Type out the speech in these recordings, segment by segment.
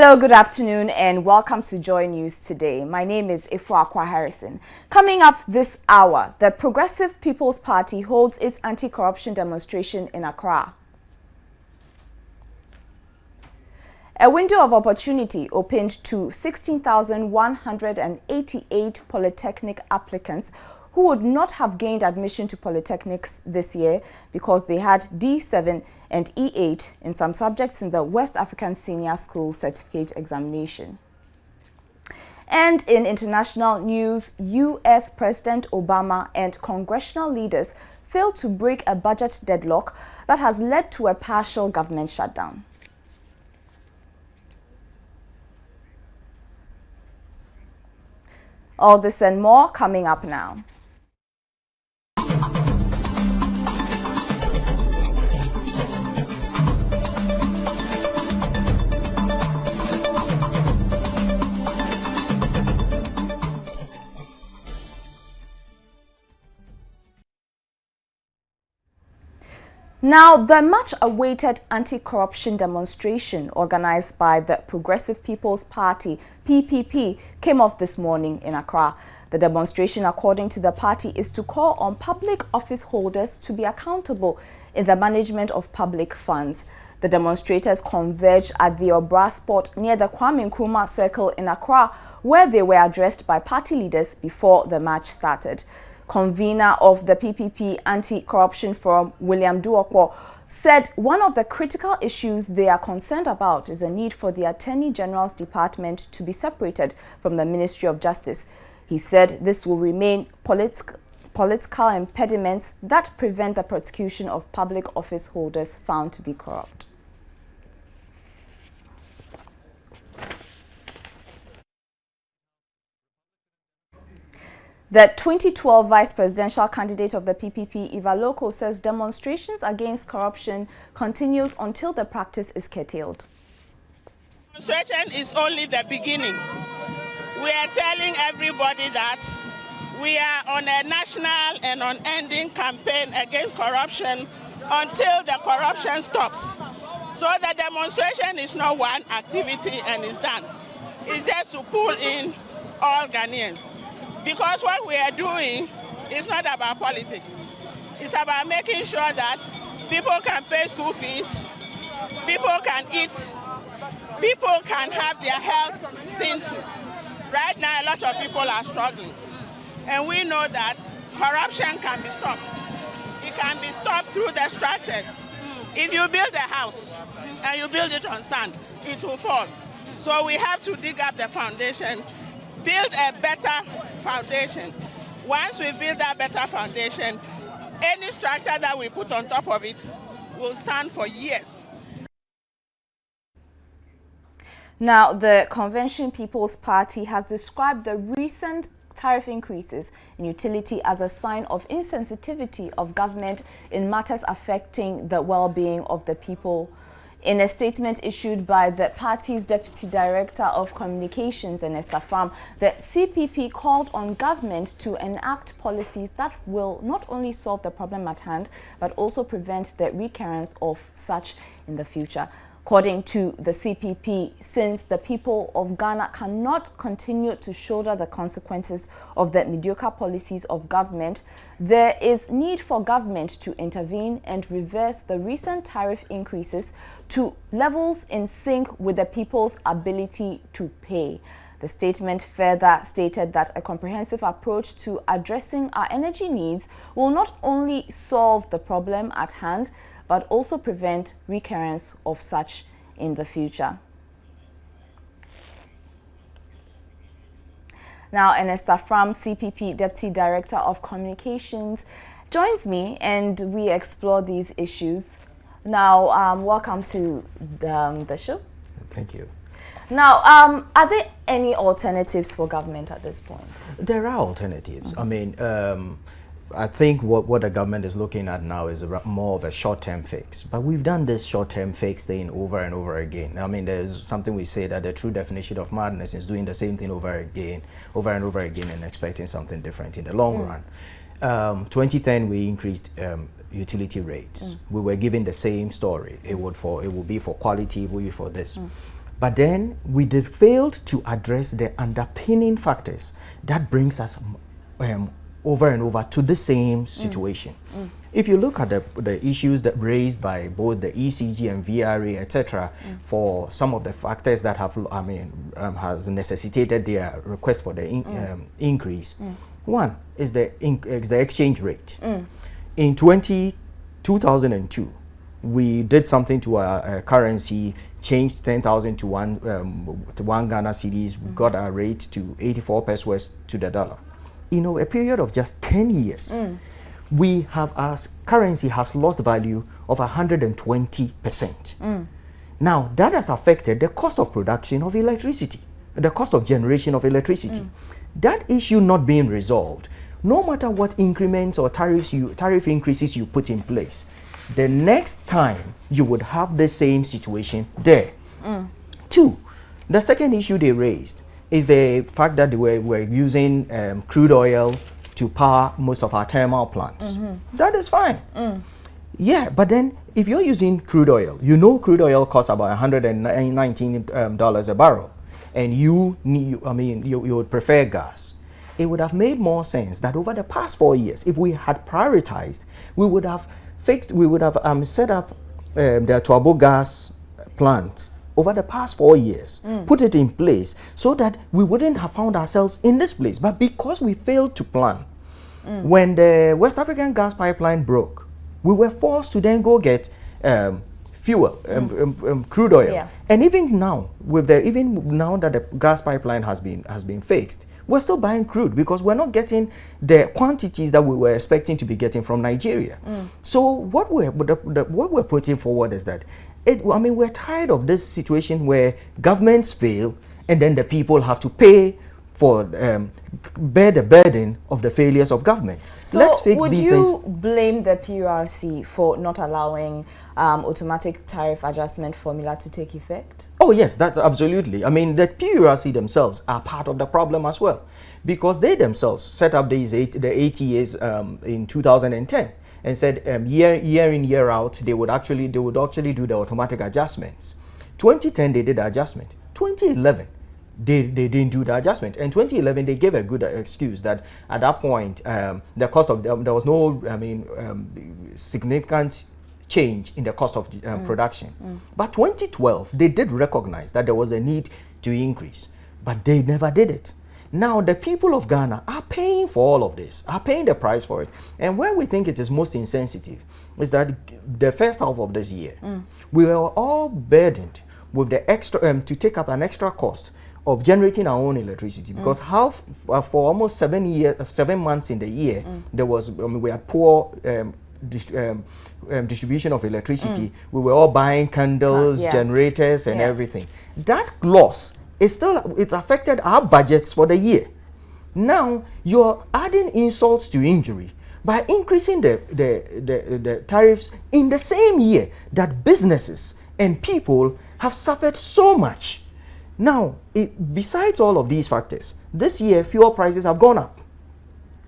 Hello, good afternoon, and welcome to Joy News Today. My name is Ifwa Harrison. Coming up this hour, the Progressive People's Party holds its anti-corruption demonstration in Accra. A window of opportunity opened to 16,188 polytechnic applicants who would not have gained admission to polytechnics this year because they had D7 and E8 in some subjects in the West African Senior School Certificate Examination. And in international news, U.S. President Obama and congressional leaders failed to break a budget deadlock that has led to a partial government shutdown. All this and more coming up now. Now, the much-awaited anti-corruption demonstration organized by the Progressive People's Party, PPP, came off this morning in Accra. The demonstration, according to the party, is to call on public office holders to be accountable in the management of public funds. The demonstrators converged at the Obra spot near the Kwame Nkrumah Circle in Accra, where they were addressed by party leaders before the march started. Convener of the PPP Anti-Corruption Forum, William Duokwo, said one of the critical issues they are concerned about is the need for the Attorney General's Department to be separated from the Ministry of Justice. He said this will remain political impediments that prevent the prosecution of public office holders found to be corrupt. The 2012 vice presidential candidate of the PPP, Eva Loko, says demonstrations against corruption continues until the practice is curtailed. Demonstration is only the beginning. We are telling everybody that we are on a national and unending campaign against corruption until the corruption stops. So the demonstration is not one activity and is done. It's just to pull in all Ghanaians. Because what we are doing is not about politics. It's about making sure that people can pay school fees, people can eat, people can have their health seen to. Right now, a lot of people are struggling. And we know that corruption can be stopped. It can be stopped through the structures. If you build a house and you build it on sand, it will fall. So we have to dig up the foundation, build a better foundation. Once we build that better foundation, any structure that we put on top of it will stand for years. Now, the Convention People's Party has described the recent tariff increases in utility as a sign of insensitivity of government in matters affecting the well-being of the people. In a statement issued by the party's Deputy Director of Communications, Esther Fram, the CPP called on government to enact policies that will not only solve the problem at hand, but also prevent the recurrence of such in the future. According to the CPP, since the people of Ghana cannot continue to shoulder the consequences of the mediocre policies of government, there is need for government to intervene and reverse the recent tariff increases to levels in sync with the people's ability to pay. The statement further stated that a comprehensive approach to addressing our energy needs will not only solve the problem at hand, but also prevent recurrence of such in the future. Now, Esther Fram, CPP Deputy Director of Communications, joins me and we explore these issues. Now, welcome to the show. Thank you. Now, are there any alternatives for government at this point? There are alternatives. I mean, I think what the government is looking at now is more of a short-term fix. But we've done this short-term fix thing over and over again. I mean, there's something we say that the true definition of madness is doing the same thing over and over again and expecting something different in the long run. 2010, we increased utility rates. We were given the same story. It would be for quality, it would be for this. But then we failed to address the underpinning factors that brings us over and over to the same situation. If you look at the issues that raised by both the ECG and VRA, etc., for some of the factors that have, has necessitated their request for the increase, one is the exchange rate. In 2002, we did something to our currency, changed 10,000 to one Ghana cedis. We got our rate to 84 pesos to the dollar. In a period of just 10 years, we have, our currency has lost value of 120%. Now, that has affected the cost of production of electricity, the cost of generation of electricity. That issue not being resolved, no matter what increments or tariff increases you put in place, the next time you would have the same situation there. Two, the second issue they raised is the fact that they were using crude oil to power most of our thermal plants. That is fine. Yeah, but then if you're using crude oil, you know crude oil costs about $119 a barrel, and you would prefer gas. It would have made more sense that over the past 4 years, if we had prioritized, we would have set up the Tuabo gas plant over the past 4 years, put it in place so that we wouldn't have found ourselves in this place. But because we failed to plan, when the West African gas pipeline broke, we were forced to then go get fuel, crude oil. Yeah. And even now, now that the gas pipeline has been fixed, we're still buying crude because we're not getting the quantities that we were expecting to be getting from Nigeria. So what we're putting forward is that we're tired of this situation where governments fail and then the people have to pay for bear the burden of the failures of government. So let's fix would these you things. blame the PURC for not allowing automatic tariff adjustment formula to take effect? Oh yes, that's absolutely. I mean, the PURC themselves are part of the problem as well, because they themselves set up the ATAs in 2010 and said year in, year out, they would actually do the automatic adjustments. 2010 they did the adjustment. 2011 they didn't do the adjustment. And 2011 they gave a good excuse that at that point the cost of there was no significant change in the cost of production. But 2012 they did recognize that there was a need to increase, but they never did it. Now the people of Ghana are paying for all of this, are paying the price for it. And where we think it is most insensitive is that the first half of this year we were all burdened with the extra to take up an extra cost of generating our own electricity, because for almost 7 months in the year there was we had poor distribution of electricity. We were all buying candles, generators and everything. That loss is it's affected our budgets for the year. Now you're adding insult to injury by increasing the tariffs in the same year that businesses and people have suffered so much. Now, besides all of these factors, this year fuel prices have gone up.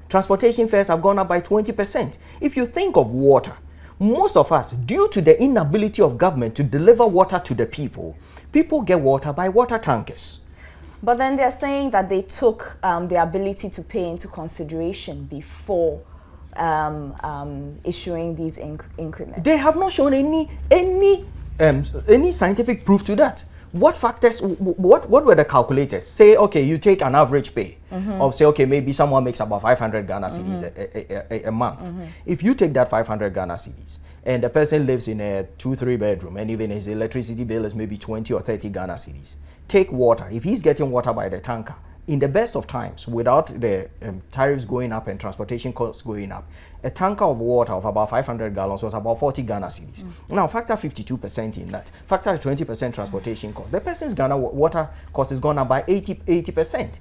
Transportation fares have gone up by 20%. If you think of water, most of us, due to the inability of government to deliver water to the people get water by water tankers. But then they're saying that they took the ability to pay into consideration before issuing these increments. They have not shown any scientific proof to that. What factors, what were the calculators? Say, okay, you take an average pay of, say, okay, maybe someone makes about 500 Ghana cedis a month. If you take that 500 Ghana cedis and the person lives in a 2-3 bedroom and even his electricity bill is maybe 20 or 30 Ghana cedis, take water. If he's getting water by the tanker, in the best of times, without the tariffs going up and transportation costs going up, a tanker of water of about 500 gallons was about 40 Ghana cedis. Now, factor 52% in that. Factor 20% transportation cost. The person's Ghana water cost is gone up by 80%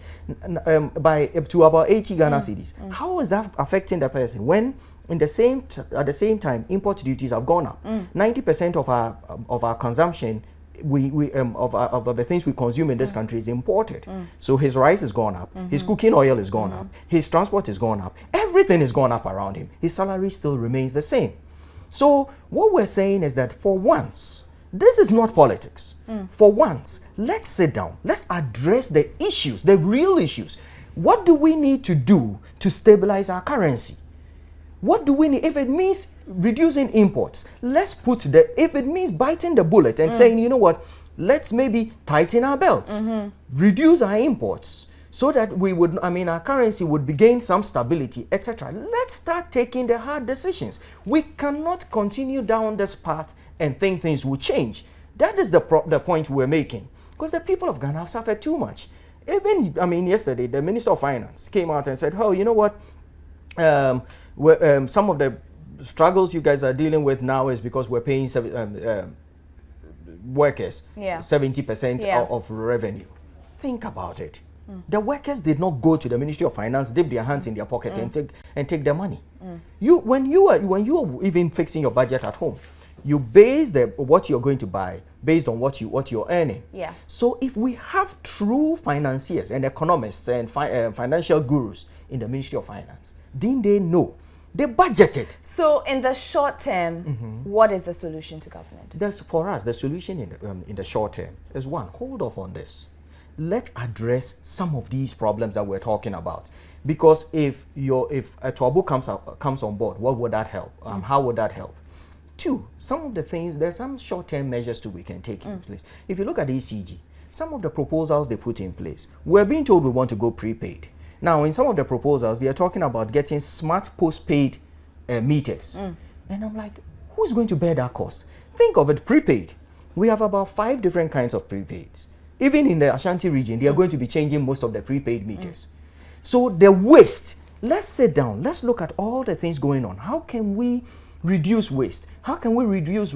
to about 80 Ghana cedis. How is that affecting the person when at the same time import duties have gone up? 90% of our consumption of the things we consume in this country is imported. So his rice is gone up, his cooking oil is gone up, his transport is gone up, everything is gone up around him. His salary still remains the same. So what we're saying is that for once, This is not politics. For once, let's sit down. Let's address the issues, the real issues. What do we need to do to stabilize our currency? What do we need? If it means reducing imports, let's put if it means biting the bullet and saying, you know what, let's maybe tighten our belts, reduce our imports, so that we would, our currency would gain some stability, etc. Let's start taking the hard decisions. We cannot continue down this path and think things will change. That is the point we're making. Because the people of Ghana have suffered too much. Even, yesterday, the Minister of Finance came out and said, oh, you know what? Some of the struggles you guys are dealing with now is because we're paying workers 70% of revenue. Think about it. The workers did not go to the Ministry of Finance, dip their hands in their pocket and take their money. When you are even fixing your budget at home, you base what you're going to buy based on what you're earning. Yeah. So if we have true financiers and economists and financial gurus in the Ministry of Finance, didn't they know? They budgeted. So in the short term, what is the solution to government? For us, the solution in the short term is one, hold off on this. Let's address some of these problems that we're talking about. Because if a Tuabu comes on board, what would that help? How would that help? Two, some of the things, there's some short-term measures too we can take in place. If you look at the ECG, some of the proposals they put in place, we're being told we want to go prepaid. Now, in some of the proposals, they are talking about getting smart postpaid meters. And I'm like, who's going to bear that cost? Think of it, prepaid. We have about 5 different kinds of prepaids. Even in the Ashanti region, they are going to be changing most of the prepaid meters. So the waste, let's sit down, let's look at all the things going on. How can we reduce waste? How can we reduce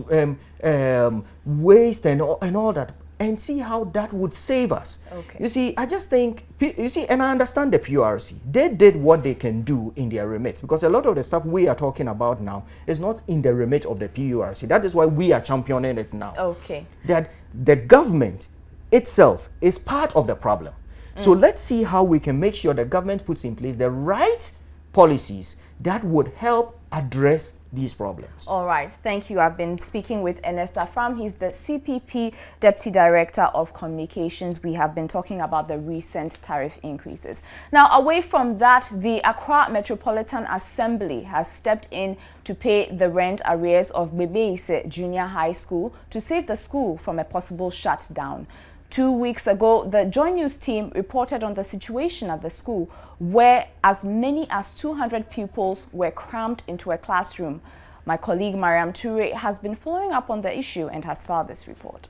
waste and all that? And see how that would save us. Okay. You see, I just think, and I understand the PRC. They did what they can do in their remit, because a lot of the stuff we are talking about now is not in the remit of the PRC. That is why we are championing it now. Okay. That the government itself is part of the problem. So let's see how we can make sure the government puts in place the right policies that would help address these problems. All right, thank you. I've been speaking with Ernest Afram. He's the CPP Deputy Director of Communications. We have been talking about the recent tariff increases. Now, away from that, the Accra Metropolitan Assembly has stepped in to pay the rent arrears of Bebeise Junior High School to save the school from a possible shutdown. 2 weeks ago, the Joy News team reported on the situation at the school, where as many as 200 pupils were crammed into a classroom. My colleague Miriam Torre has been following up on the issue and has filed this report.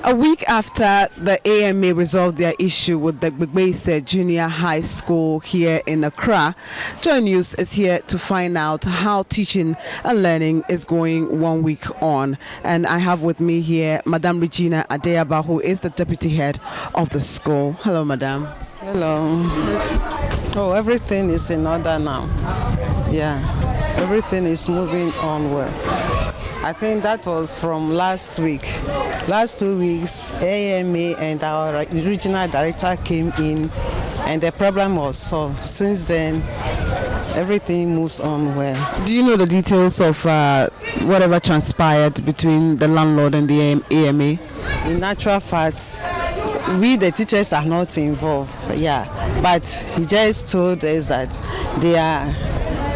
A week after the AMA resolved their issue with the Bebeise Junior High School here in Accra, Joy News is here to find out how teaching and learning is going 1 week on. And I have with me here Madam Regina Adeyaba, who is the deputy head of the school. Hello, Madam. Hello. Oh, everything is in order now. Yeah, everything is moving on well. I think that was from last week. Last 2 weeks, AMA and our regional director came in and the problem was solved. Since then, everything moves on well. Do you know the details of whatever transpired between the landlord and the AMA? In actual fact, we the teachers are not involved, but he just told us that they are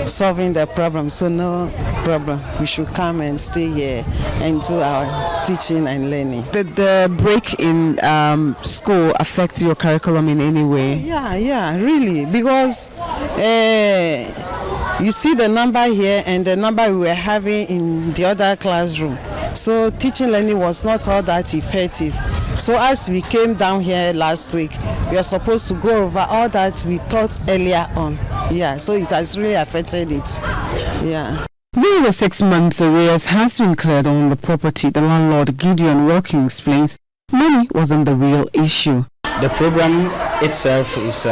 solving the problem, so no problem. We should come and stay here and do our teaching and learning. Did the break in school affect your curriculum in any way? Yeah, really, because you see the number here and the number we were having in the other classroom. So teaching learning was not all that effective. So as we came down here last week, we are supposed to go over all that we taught earlier on. So it has really affected it. Though the 6 months arrears has been cleared on the property, the landlord Gideon Wilking explains money wasn't the real issue. The program itself is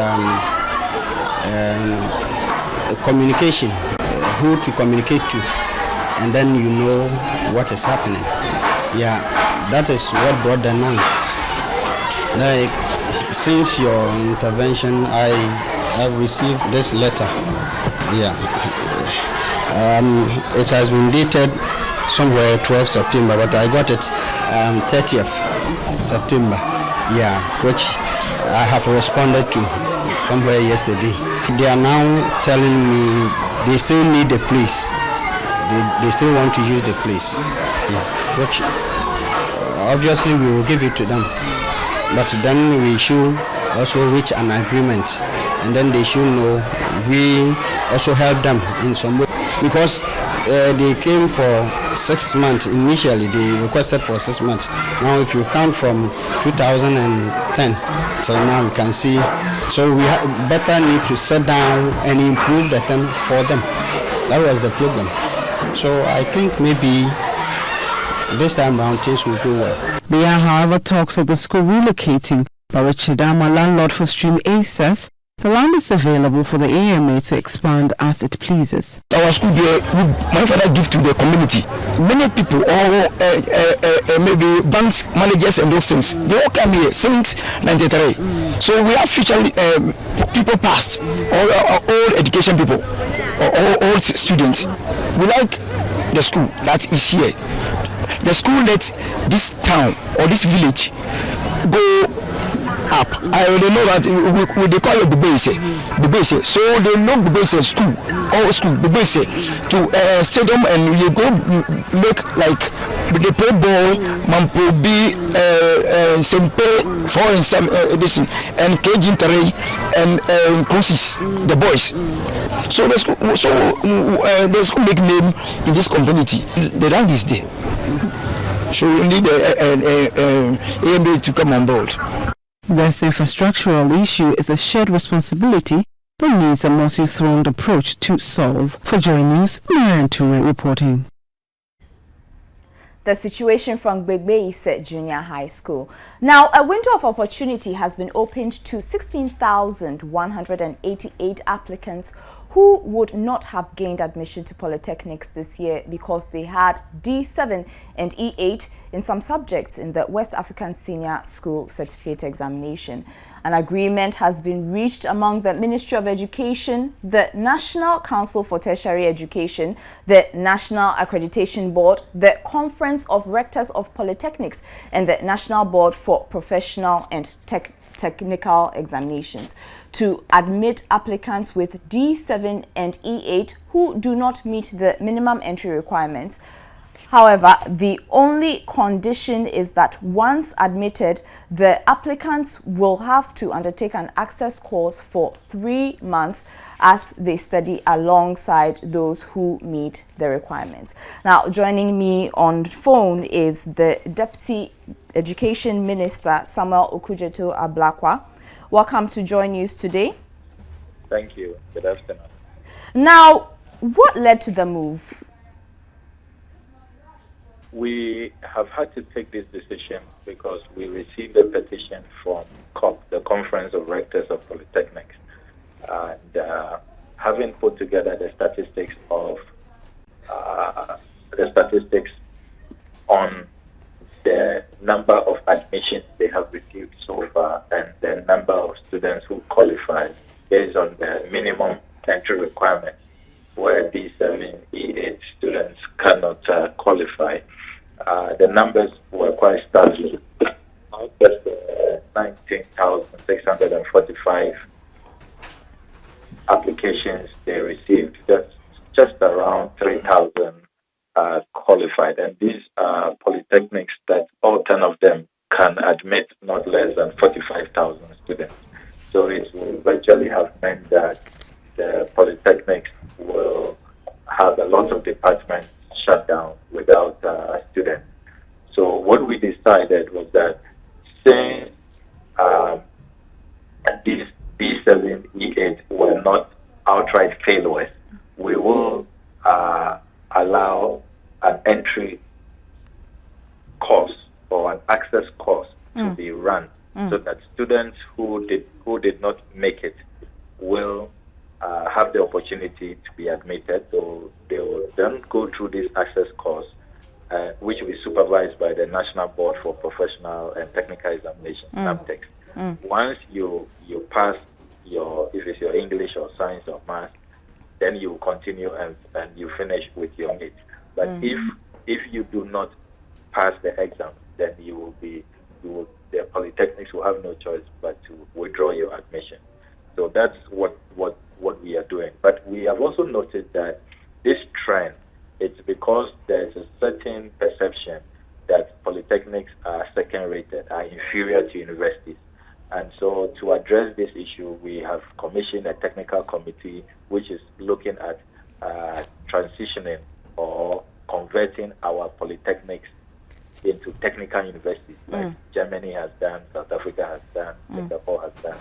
communication, who to communicate to, and then you know what is happening. That is what brought the noise. Like, since your intervention, I have received this letter. It has been dated somewhere 12th September, but I got it 30th September, yeah, which I have responded to somewhere yesterday. They are now telling me they still need the place. They still want to use the place, yeah, which obviously we will give it to them. But then we should also reach an agreement, and then they should know we also help them in some way, because they came for 6 months initially. They requested for 6 months. Now if you count from 2010 till now, you can see. So we better need to sit down and improve the term for them. That was the problem. So I think maybe this time round things will go well. There are, however, talks of the school relocating, but Richard Dama, landlord for Stream A, says the land is available for the AMA to expand as it pleases. Our school there, my father give to the community. Many people, or maybe banks managers and those things, they all come here since 93. So we have future people past, or old education people, or old students. We like the school that is here. The school lets this town or this village go up. I already know that they call it the base. So they know the base school, all school, the base to stadium, and you go make like they play ball, Mampo B, Sempe, 4 and 7, this and Cajun Terray and Crucis, the boys. So the school make name in this community. The rank is there. So we need AMA to come on board. This infrastructural issue is a shared responsibility that needs a multi-throned approach to solve. For Joy News, Miriam Torre reporting. The situation from Gbegbeise Junior High School. Now, a window of opportunity has been opened to 16,188 applicants who would not have gained admission to polytechnics this year because they had D7 and E8 in some subjects in the West African Senior School Certificate Examination. An agreement has been reached among the Ministry of Education, the National Council for Tertiary Education, the National Accreditation Board, the Conference of Rectors of Polytechnics, and the National Board for Professional and Technical Examinations to admit applicants with D7 and E8 who do not meet the minimum entry requirements. However, the only condition is that once admitted, the applicants will have to undertake an access course for 3 months as they study alongside those who meet the requirements. Now, joining me on phone is the Deputy Education Minister, Samuel Okudzeto-Ablakwa. Welcome to Joy News today. Thank you. Good afternoon. Now, what led to the move? We have had to take this decision because we received a petition from COP, the Conference of Rectors of Polytechnics, and having put together the statistics on the number of admissions they have received so far and the number of students who qualify based on the minimum entry requirement, where D7, E8 students cannot qualify. The numbers were quite startling. Out of the 19,645 applications they received, just around 3,000 qualified. And these are polytechnics that all 10 of them can admit not less than 45,000 students. So it will virtually have meant that the polytechnics will have a lot of departments shut down without students. So what we decided was that since these D7, E8 were not outright failures, we will allow an entry course or an access course to be run so that students who did not make it will have the opportunity to be admitted. So they will then go through this access course, which will be supervised by the National Board for Professional and Technical Examinations, NAPTEX. Once you pass if it's your English or science or math, then you continue and you finish with your NEET. But if if you do not pass the exam, then the polytechnics will have no choice but to withdraw your admission. So that's what we are doing. But we have also noted that this trend, it's because there's a certain perception that polytechnics are second-rated, are inferior to universities. And so to address this issue, we have commissioned a technical committee which is looking at transitioning or converting our polytechnics into technical universities, like Germany has done, South Africa has done, Singapore has done.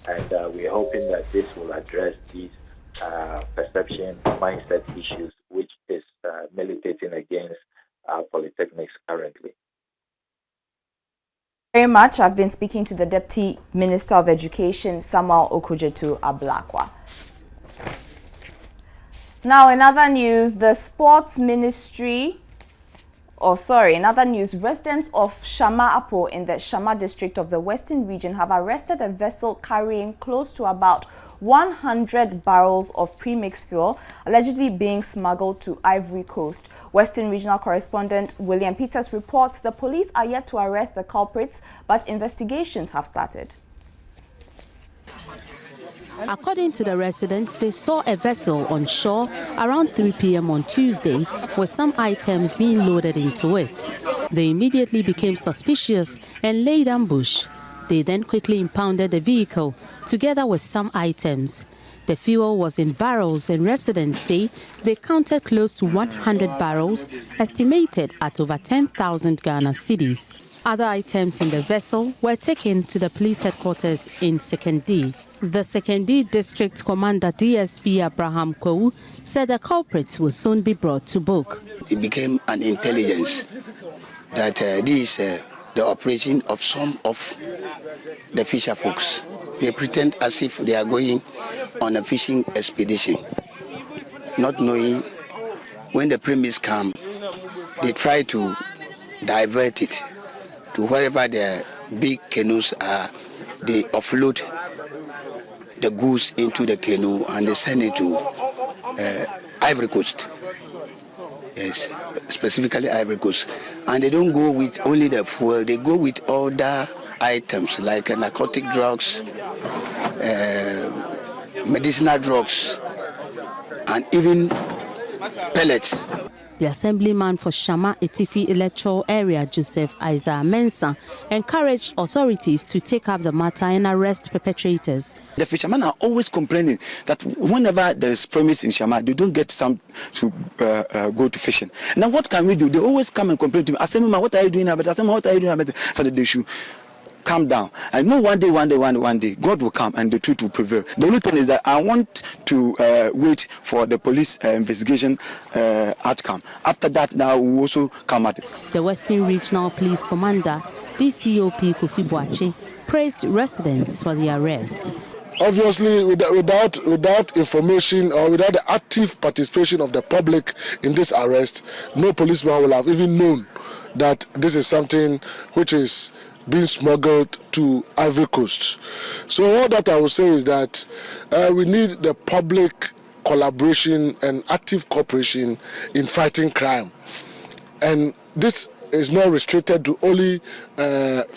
And we're hoping that this will address these perception mindset issues which is militating against our polytechnics currently. Very much. I've been speaking to the Deputy Minister of Education, Samuel Okudzeto Ablakwa. Now, in other news, the Sports Ministry, in other news, residents of Shama Apo in the Shama district of the Western region have arrested a vessel carrying close to about 100 barrels of premixed fuel, allegedly being smuggled to Ivory Coast. Western Regional Correspondent William Peters reports the police are yet to arrest the culprits, but investigations have started. According to the residents, they saw a vessel on shore around 3 p.m. on Tuesday with some items being loaded into it. They immediately became suspicious and laid ambush. They then quickly impounded the vehicle together with some items. The fuel was in barrels and residents say they counted close to 100 barrels, estimated at over 10,000 Ghana cedis. Other items in the vessel were taken to the police headquarters in Sekondi. The Sekondi District Commander DSP Abraham Kou said the culprits will soon be brought to book. It became an intelligence that this is the operation of some of the fisher folks. They pretend as if they are going on a fishing expedition, not knowing when the premise come, they try to divert it to wherever the big canoes are. They offload the goods into the canoe and they send it to Ivory Coast. Yes, specifically Ivory Coast. And they don't go with only the fuel, they go with other items like narcotic drugs, medicinal drugs, and even pellets. The assemblyman for Shama Etifi electoral area, Joseph Isaiah Mensah, encouraged authorities to take up the matter and arrest perpetrators. The fishermen are always complaining that whenever there is promise in Shama, they don't get some to go to fishing. Now what can we do? They always come and complain to me. Assemblyman, what are you doing about? Assemblyman, what are you doing about? So that they should calm down. I know one day, God will come and the truth will prevail. The only thing is that I want to wait for the police investigation outcome. After that, now we will also come at it. The Western Regional Police Commander, DCOP Kofi Boachi, praised residents for the arrest. Obviously, without information or without the active participation of the public in this arrest, no policeman will have even known that this is something which is being smuggled to Ivory Coast. So all that I will say is that we need the public collaboration and active cooperation in fighting crime. And this is not restricted to only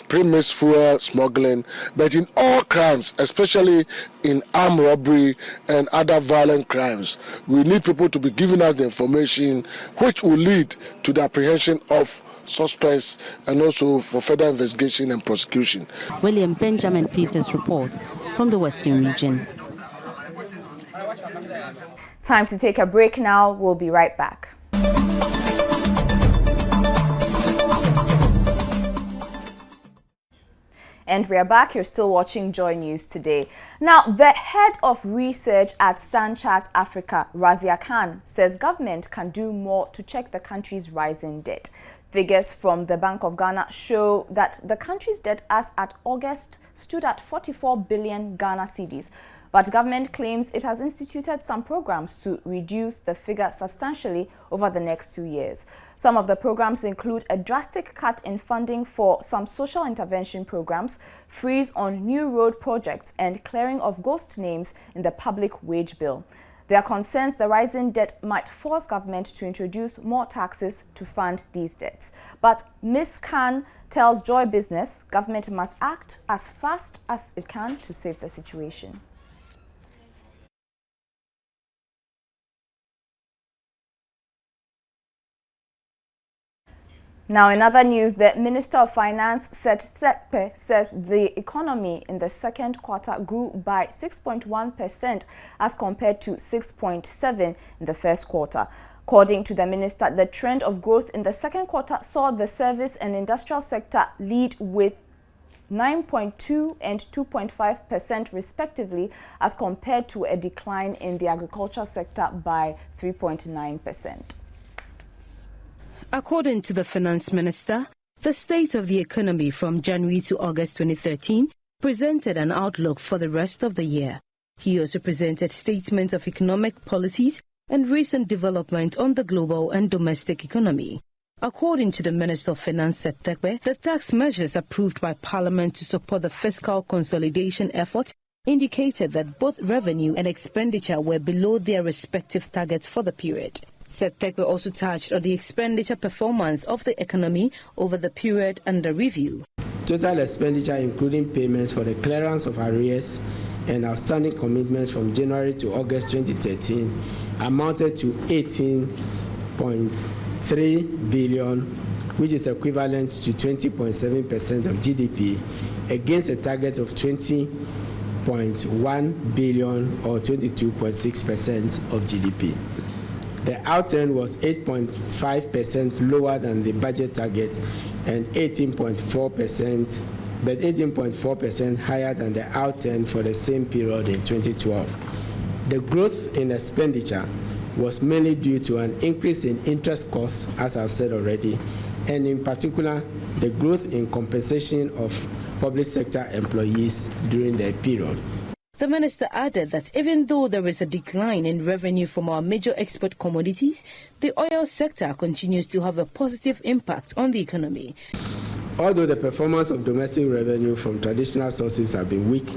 premise fuel smuggling, but in all crimes, especially in armed robbery and other violent crimes. We need people to be giving us the information which will lead to the apprehension of suspects and also for further investigation and prosecution. William Benjamin Peters report from the Western region. Time to take a break now. We'll be right back. And we are back. You're still watching Joy News today. Now, the head of research at StanChart Africa, Razia Khan, says government can do more to check the country's rising debt. Figures from the Bank of Ghana show that the country's debt as at August stood at 44 billion Ghana cedis. But government claims it has instituted some programs to reduce the figure substantially over the next 2 years. Some of the programs include a drastic cut in funding for some social intervention programs, freeze on new road projects, and clearing of ghost names in the public wage bill. There are concerns the rising debt might force government to introduce more taxes to fund these debts. But Ms. Khan tells Joy Business government must act as fast as it can to save the situation. Now, in other news, the Minister of Finance, Tetteh, says the economy in the second quarter grew by 6.1% as compared to 6.7% in the first quarter. According to the minister, the trend of growth in the second quarter saw the service and industrial sector lead with 9.2% and 2.5% respectively, as compared to a decline in the agricultural sector by 3.9%. According to the finance minister, the state of the economy from January to August 2013 presented an outlook for the rest of the year. He also presented statements of economic policies and recent development on the global and domestic economy. According to the Minister of Finance, Tetteh, the tax measures approved by Parliament to support the fiscal consolidation effort indicated that both revenue and expenditure were below their respective targets for the period. Tetteh also touched on the expenditure performance of the economy over the period under review. Total expenditure, including payments for the clearance of arrears and outstanding commitments from January to August 2013, amounted to 18.3 billion, which is equivalent to 20.7% of GDP, against a target of 20.1 billion or 22.6% of GDP. The outturn was 8.5% lower than the budget target and 18.4% higher than the outturn for the same period in 2012. The growth in expenditure was mainly due to an increase in interest costs, as I've said already, and in particular, the growth in compensation of public sector employees during the period. The minister added that even though there is a decline in revenue from our major export commodities, the oil sector continues to have a positive impact on the economy. Although the performance of domestic revenue from traditional sources have been weak,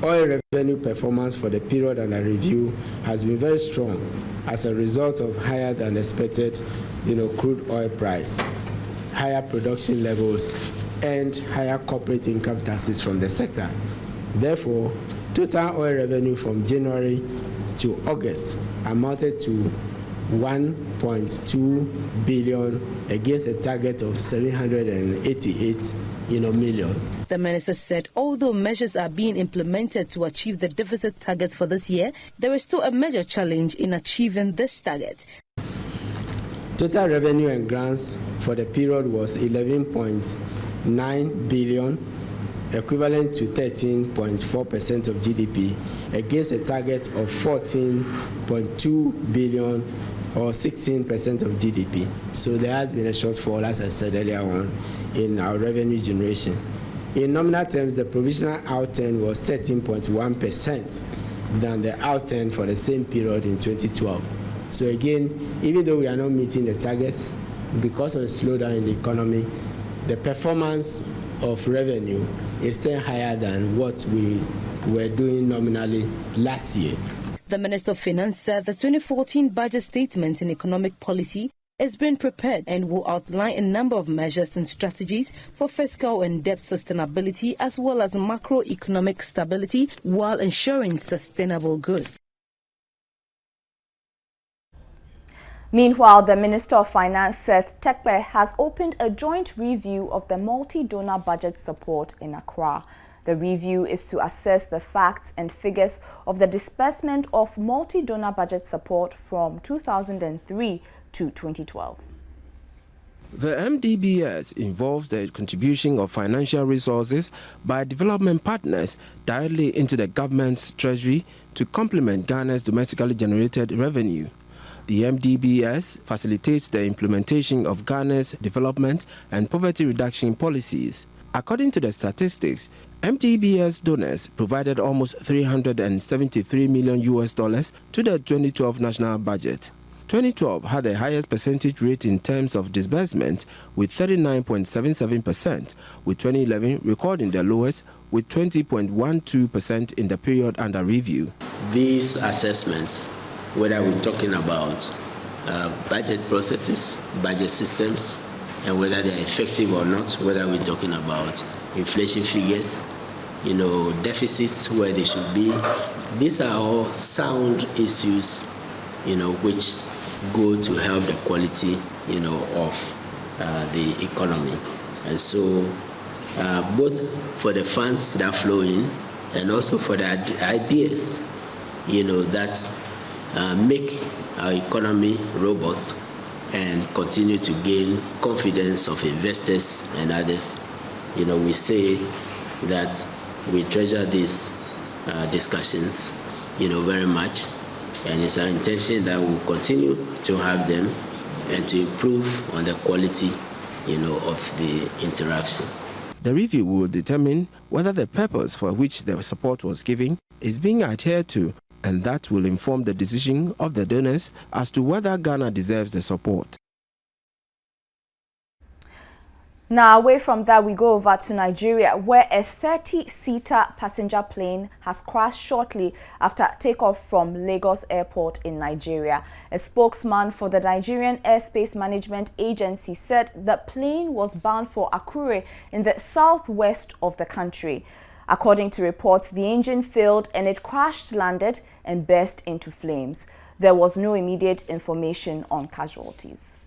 oil revenue performance for the period under review has been very strong as a result of higher than expected crude oil price, higher production levels, and higher corporate income taxes from the sector. Therefore, total oil revenue from January to August amounted to 1.2 billion against a target of 788 million. The minister said although measures are being implemented to achieve the deficit targets for this year, there is still a major challenge in achieving this target. Total revenue and grants for the period was 11.9 billion, equivalent to 13.4% of GDP, against a target of 14.2 billion or 16% of GDP. So there has been a shortfall, as I said earlier on, in our revenue generation. In nominal terms, the provisional outturn was 13.1% than the outturn for the same period in 2012. So again, even though we are not meeting the targets, because of the slowdown in the economy, the performance of revenue is still higher than what we were doing nominally last year. The Minister of Finance said the 2014 budget statement in economic policy has been prepared and will outline a number of measures and strategies for fiscal and debt sustainability as well as macroeconomic stability while ensuring sustainable growth. Meanwhile, the Minister of Finance, Tetteh, has opened a joint review of the multi-donor budget support in Accra. The review is to assess the facts and figures of the disbursement of multi-donor budget support from 2003 to 2012. The MDBS involves the contribution of financial resources by development partners directly into the government's treasury to complement Ghana's domestically generated revenue. The MDBS facilitates the implementation of Ghana's development and poverty reduction policies. According to the statistics, MDBS donors provided almost $373 million to the 2012 national budget. 2012 had the highest percentage rate in terms of disbursement with 39.77%, with 2011 recording the lowest with 20.12% in the period under review. These assessments whether we're talking about budget processes, budget systems, and whether they're effective or not, whether we're talking about inflation figures, deficits where they should be. These are all sound issues, which go to help the quality, of the economy. And so both for the funds that flow in and also for the ideas, that make our economy robust and continue to gain confidence of investors and others. We say that we treasure these discussions, very much, and it's our intention that we'll continue to have them and to improve on the quality, of the interaction. The review will determine whether the purpose for which the support was given is being adhered to, and that will inform the decision of the donors as to whether Ghana deserves the support. Now, away from that, we go over to Nigeria, where a 30-seater passenger plane has crashed shortly after takeoff from Lagos Airport in Nigeria. A spokesman for the Nigerian Airspace Management Agency said the plane was bound for Akure in the southwest of the country. According to reports, the engine failed and it crash-landed and burst into flames. There was no immediate information on casualties.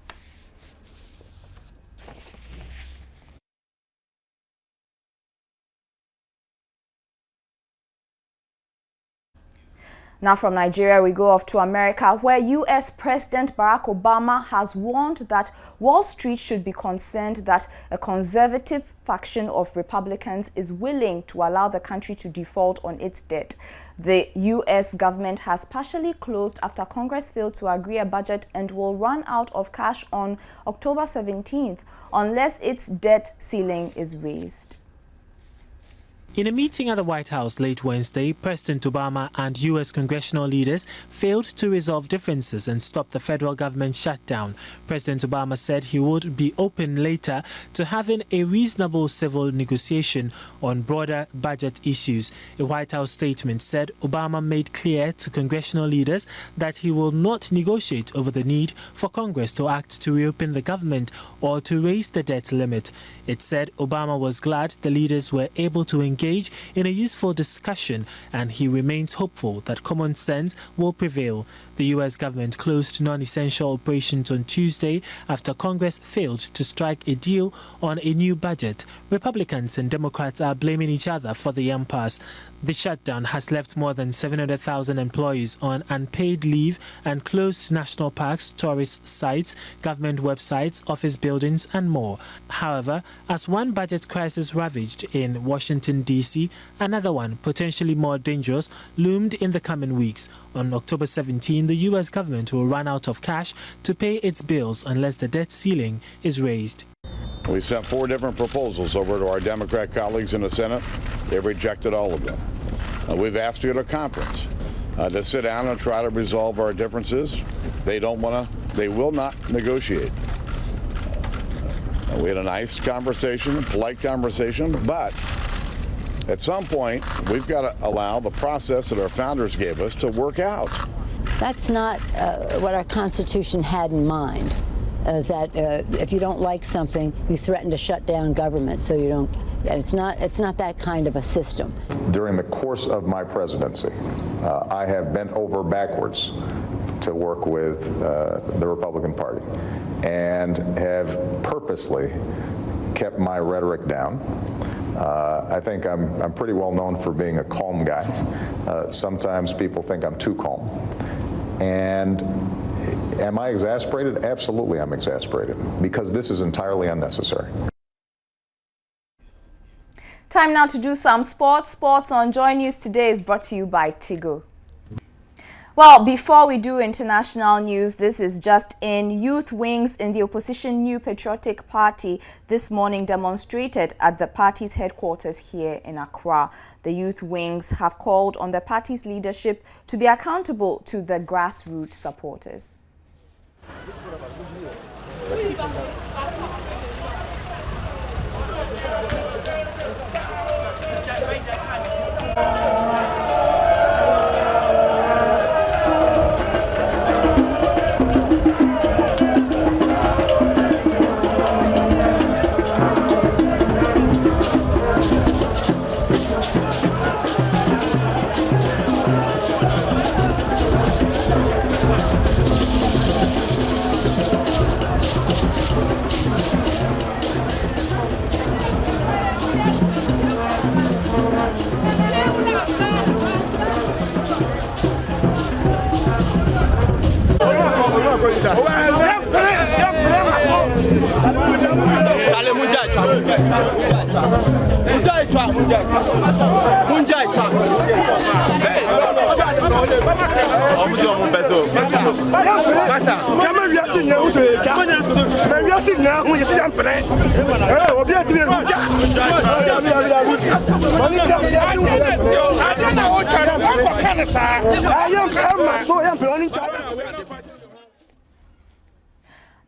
Now from Nigeria, we go off to America, where U.S. President Barack Obama has warned that Wall Street should be concerned that a conservative faction of Republicans is willing to allow the country to default on its debt. The U.S. government has partially closed after Congress failed to agree a budget and will run out of cash on October 17th unless its debt ceiling is raised. In a meeting at the White House late Wednesday, President Obama and U.S. congressional leaders failed to resolve differences and stop the federal government shutdown. President Obama said he would be open later to having a reasonable civil negotiation on broader budget issues. A White House statement said Obama made clear to congressional leaders that he will not negotiate over the need for Congress to act to reopen the government or to raise the debt limit. It said Obama was glad the leaders were able to engage in a useful discussion, and he remains hopeful that common sense will prevail. The U.S. government closed non-essential operations on Tuesday after Congress failed to strike a deal on a new budget. Republicans and Democrats are blaming each other for the impasse. The shutdown has left more than 700,000 employees on unpaid leave and closed national parks, tourist sites, government websites, office buildings, and more. However, as one budget crisis ravaged in Washington, D.C., another one, potentially more dangerous, loomed in the coming weeks. On October 17, the U.S. government will run out of cash to pay its bills unless the debt ceiling is raised. We sent 4 different proposals over to our Democrat colleagues in the Senate. They've rejected all of them. We've asked you at a conference to sit down and try to resolve our differences. They will not negotiate. We had a nice conversation, polite conversation, but at some point, we've got to allow the process that our founders gave us to work out. That's not what our Constitution had in mind. That if you don't like something, you threaten to shut down government. So you don't. It's not that kind of a system. During the course of my presidency, I have bent over backwards to work with the Republican Party, and have purposely kept my rhetoric down. I think I'm pretty well known for being a calm guy. Sometimes people think I'm too calm. And am I exasperated? Absolutely, I'm exasperated, because this is entirely unnecessary. Time now to do some sports. Sports on Joy News today is brought to you by Tigo. Well, before we do international news, this is just in. Youth wings in the opposition New Patriotic Party this morning demonstrated at the party's headquarters here in Accra. The youth wings have called on the party's leadership to be accountable to the grassroots supporters.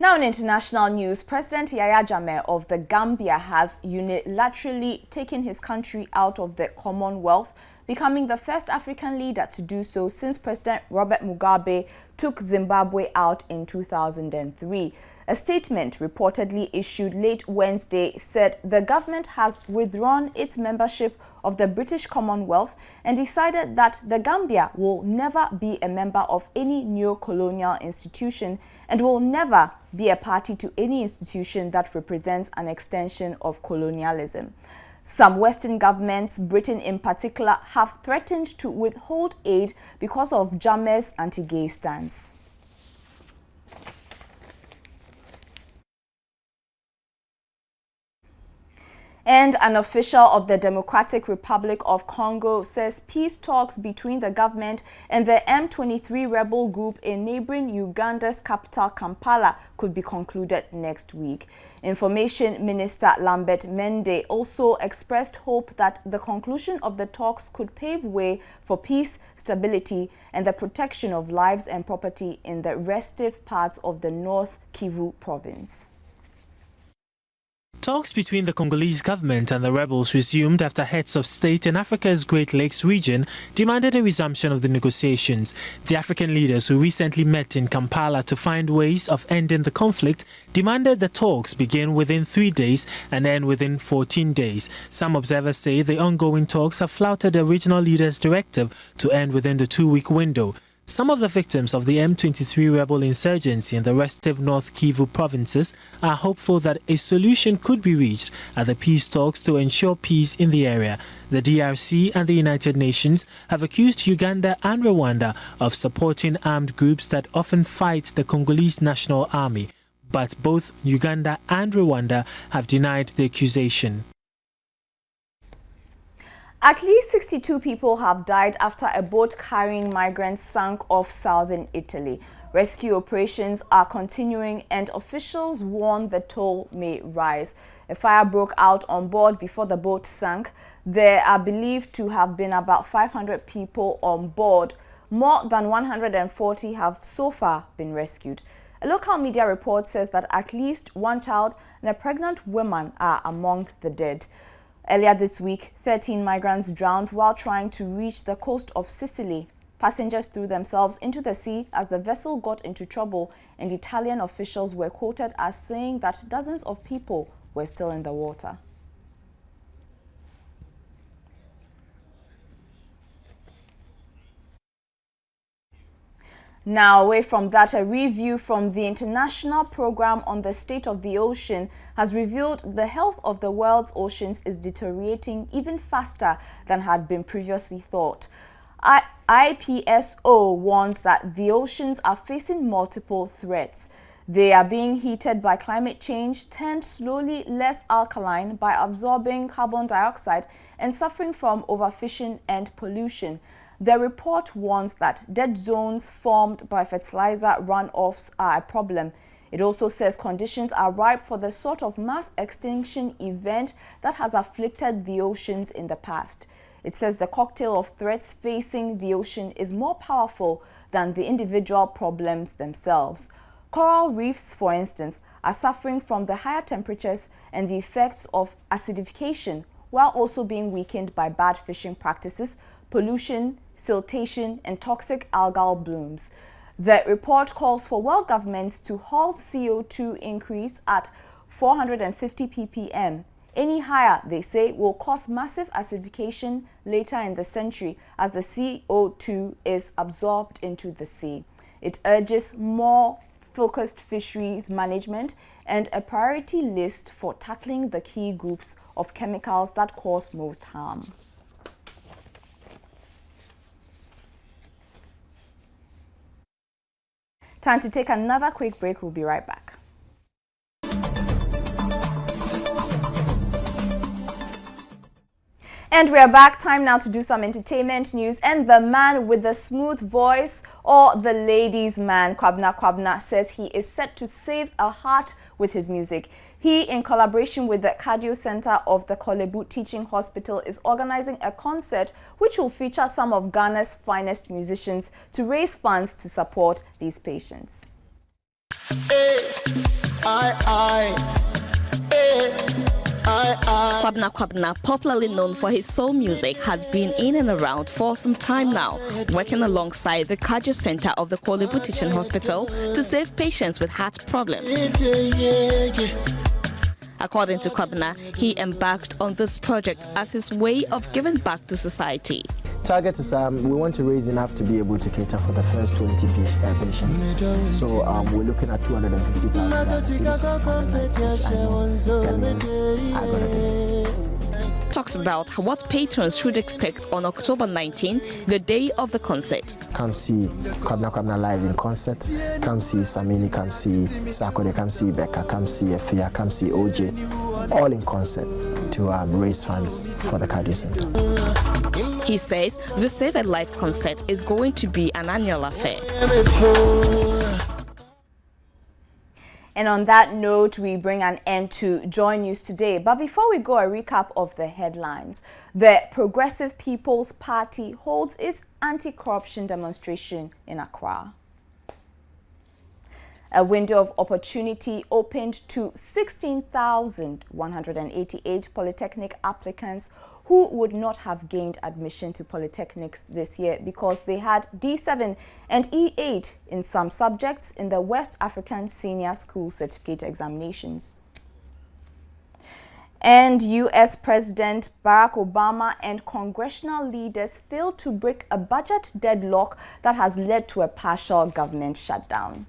Now in international news, President Yahya Jammeh of the Gambia has unilaterally taken his country out of the Commonwealth, becoming the first African leader to do so since President Robert Mugabe took Zimbabwe out in 2003. A statement reportedly issued late Wednesday said the government has withdrawn its membership of the British Commonwealth and decided that the Gambia will never be a member of any neo-colonial institution and will never be a party to any institution that represents an extension of colonialism. Some Western governments, Britain in particular, have threatened to withhold aid because of Jammeh's anti-gay stance. And an official of the Democratic Republic of Congo says peace talks between the government and the M23 rebel group in neighboring Uganda's capital Kampala could be concluded next week. Information Minister Lambert Mende also expressed hope that the conclusion of the talks could pave way for peace, stability, and the protection of lives and property in the restive parts of the North Kivu province. Talks between the Congolese government and the rebels resumed after heads of state in Africa's Great Lakes region demanded a resumption of the negotiations. The African leaders who recently met in Kampala to find ways of ending the conflict demanded the talks begin within 3 days and end within 14 days. Some observers say the ongoing talks have flouted the regional leaders' directive to end within the 2-week window. Some of the victims of the M23 rebel insurgency in the restive North Kivu provinces are hopeful that a solution could be reached at the peace talks to ensure peace in the area. The DRC and the United Nations have accused Uganda and Rwanda of supporting armed groups that often fight the Congolese National Army, but both Uganda and Rwanda have denied the accusation. At least 62 people have died after a boat carrying migrants sank off southern Italy. Rescue operations are continuing and officials warn the toll may rise. A fire broke out on board before the boat sank. There are believed to have been about 500 people on board. More than 140 have so far been rescued. A local media report says that at least one child and a pregnant woman are among the dead. Earlier this week, 13 migrants drowned while trying to reach the coast of Sicily. Passengers threw themselves into the sea as the vessel got into trouble, and Italian officials were quoted as saying that dozens of people were still in the water. Now, away from that, a review from the International Program on the State of the Ocean has revealed the health of the world's oceans is deteriorating even faster than had been previously thought. IPSO warns that the oceans are facing multiple threats. They are being heated by climate change, turned slowly less alkaline by absorbing carbon dioxide, and suffering from overfishing and pollution. The report warns that dead zones formed by fertilizer runoffs are a problem. It also says conditions are ripe for the sort of mass extinction event that has afflicted the oceans in the past. It says the cocktail of threats facing the ocean is more powerful than the individual problems themselves. Coral reefs, for instance, are suffering from the higher temperatures and the effects of acidification, while also being weakened by bad fishing practices, pollution, siltation, and toxic algal blooms. The report calls for world governments to halt CO2 increase at 450 ppm. Any higher, they say, will cause massive acidification later in the century as the CO2 is absorbed into the sea. It urges more focused fisheries management and a priority list for tackling the key groups of chemicals that cause most harm. Time to take another quick break. We'll be right back. And we are back. Time now to do some entertainment news. And the man with the smooth voice, or the ladies' man, Kwabena, says he is set to save a heart with his music. He, in collaboration with the Cardio Center of the Kolebu Teaching Hospital, is organizing a concert which will feature some of Ghana's finest musicians to raise funds to support these patients. Kwabena, popularly known for his soul music, has been in and around for some time now, working alongside the Cardio Center of the Kolebu Teaching Hospital to save patients with heart problems. According to Kwabena, he embarked on this project as his way of giving back to society. Target is we want to raise enough to be able to cater for the first 20 patients. So we're looking at 250,000 cities on the night, which I know Ghanaians are going to benefit. Talks about what patrons should expect on October 19, the day of the concert. Come see Kwabena live in concert. Come see Samini, come see Sakode, come see Becca, come see Efia, come see OJ, all in concert to raise funds for the Cardio Center. He says the Save a Life concert is going to be an annual affair. And on that note, we bring an end to Joy News today. But before we go, a recap of the headlines. The Progressive People's Party holds its anti-corruption demonstration in Accra. A window of opportunity opened to 16,188 polytechnic applicants who would not have gained admission to polytechnics this year because they had D7 and E8 in some subjects in the West African Senior School Certificate examinations. And U.S. President Barack Obama and congressional leaders failed to break a budget deadlock that has led to a partial government shutdown.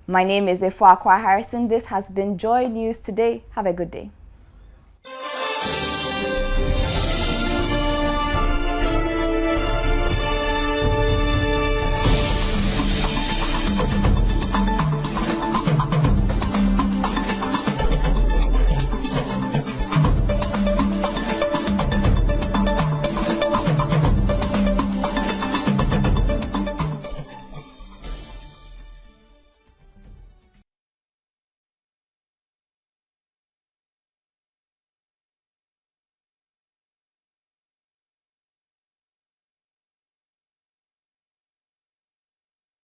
My name is Efua Harrison. This has been Joy News Today. Have a good day.